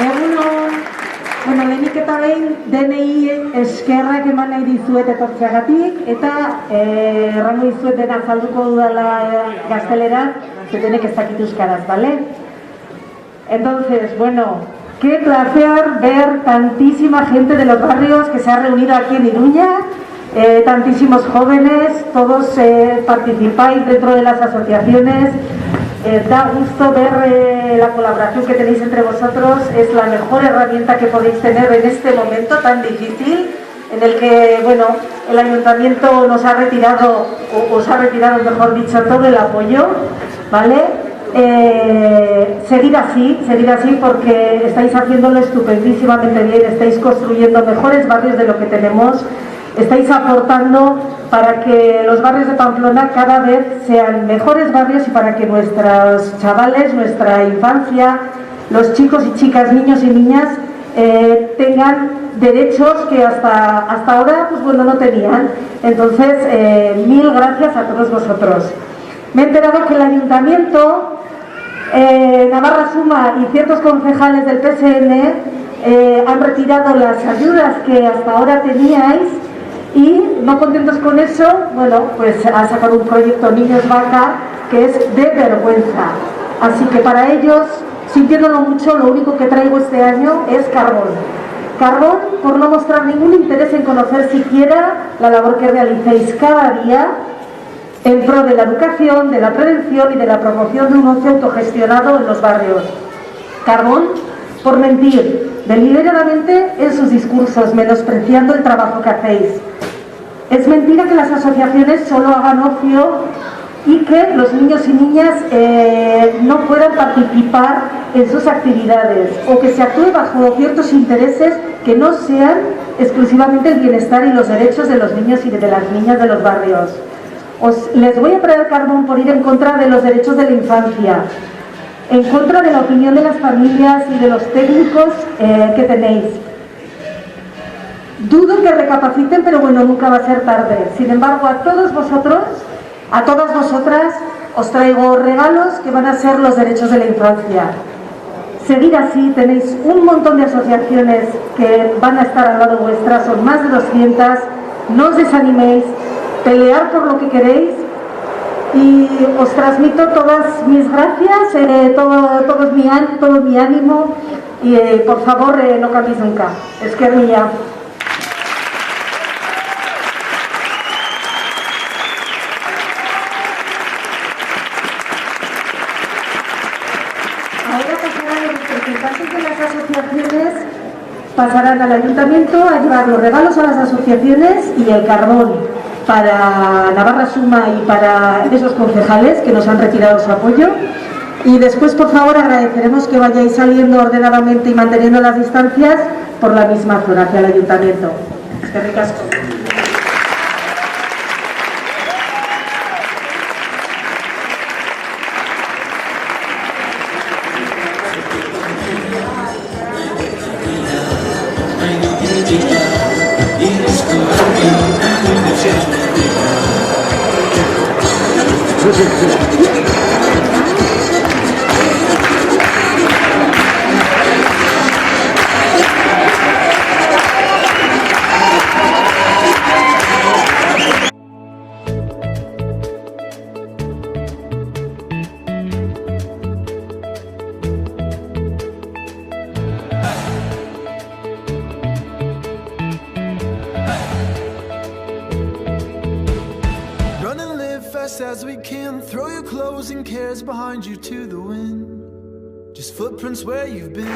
Egunon, bueno, lehenik eta behin denei eskerrak eman nahi dizuet etortzeagatik eta errango dizuet dena azalduko dudala gazteleraz, denek ez dakit euskaraz, ¿vale? Entonces, bueno, qué placer ver tantísima gente de los barrios que se ha reunido aquí en Iruña, tantísimos jóvenes, todos participáis dentro de las asociaciones. Da gusto ver la colaboración que tenéis entre vosotros, es la mejor herramienta que podéis tener en este momento tan difícil en el que, bueno, el ayuntamiento nos ha retirado, o os ha retirado, mejor dicho, todo el apoyo, ¿vale? Seguir así porque estáis haciéndolo estupendísimamente bien, estáis construyendo mejores barrios de lo que tenemos, estáis aportando para que los barrios de Pamplona cada vez sean mejores barrios y para que nuestros chavales, nuestra infancia, los chicos y chicas, niños y niñas tengan derechos que hasta ahora pues bueno, no tenían. Entonces, mil gracias a todos vosotros. Me he enterado que el ayuntamiento, Navarra Suma y ciertos concejales del PSN han retirado las ayudas que hasta ahora teníais. Y no contentos con eso, bueno, pues ha sacado un proyecto Niños Vaca que es de vergüenza. Así que para ellos, sintiéndolo mucho, lo único que traigo este año es carbón. Carbón por no mostrar ningún interés en conocer siquiera la labor que realicéis cada día en pro de la educación, de la prevención y de la promoción de un ocio autogestionado en los barrios. Carbón por mentir deliberadamente en sus discursos, menospreciando el trabajo que hacéis. Es mentira que las asociaciones solo hagan ocio y que los niños y niñas no puedan participar en sus actividades o que se actúe bajo ciertos intereses que no sean exclusivamente el bienestar y los derechos de los niños y de las niñas de los barrios. Les voy a traer carbón por ir en contra de los derechos de la infancia, en contra de la opinión de las familias y de los técnicos que tenéis. Dudo que recapaciten, pero bueno, nunca va a ser tarde. Sin embargo, a todos vosotros, a todas vosotras, os traigo regalos que van a ser los derechos de la infancia. Seguir así, tenéis un montón de asociaciones que van a estar al lado vuestra, son más de 200, no os desaniméis, pelear por lo que queréis. Y os transmito todas mis gracias, todo mi ánimo y por favor no cambiéis nunca. Esker mila. Ahora pasarán los representantes de las asociaciones, pasarán al ayuntamiento a llevar los regalos a las asociaciones y el carbón para Navarra Suma y para esos concejales que nos han retirado su apoyo. Y después, por favor, agradeceremos que vayáis saliendo ordenadamente y manteniendo las distancias por la misma zona hacia el ayuntamiento. Eskerrik asko. As we can, throw your clothes and cares behind you to the wind. Just footprints where you've been.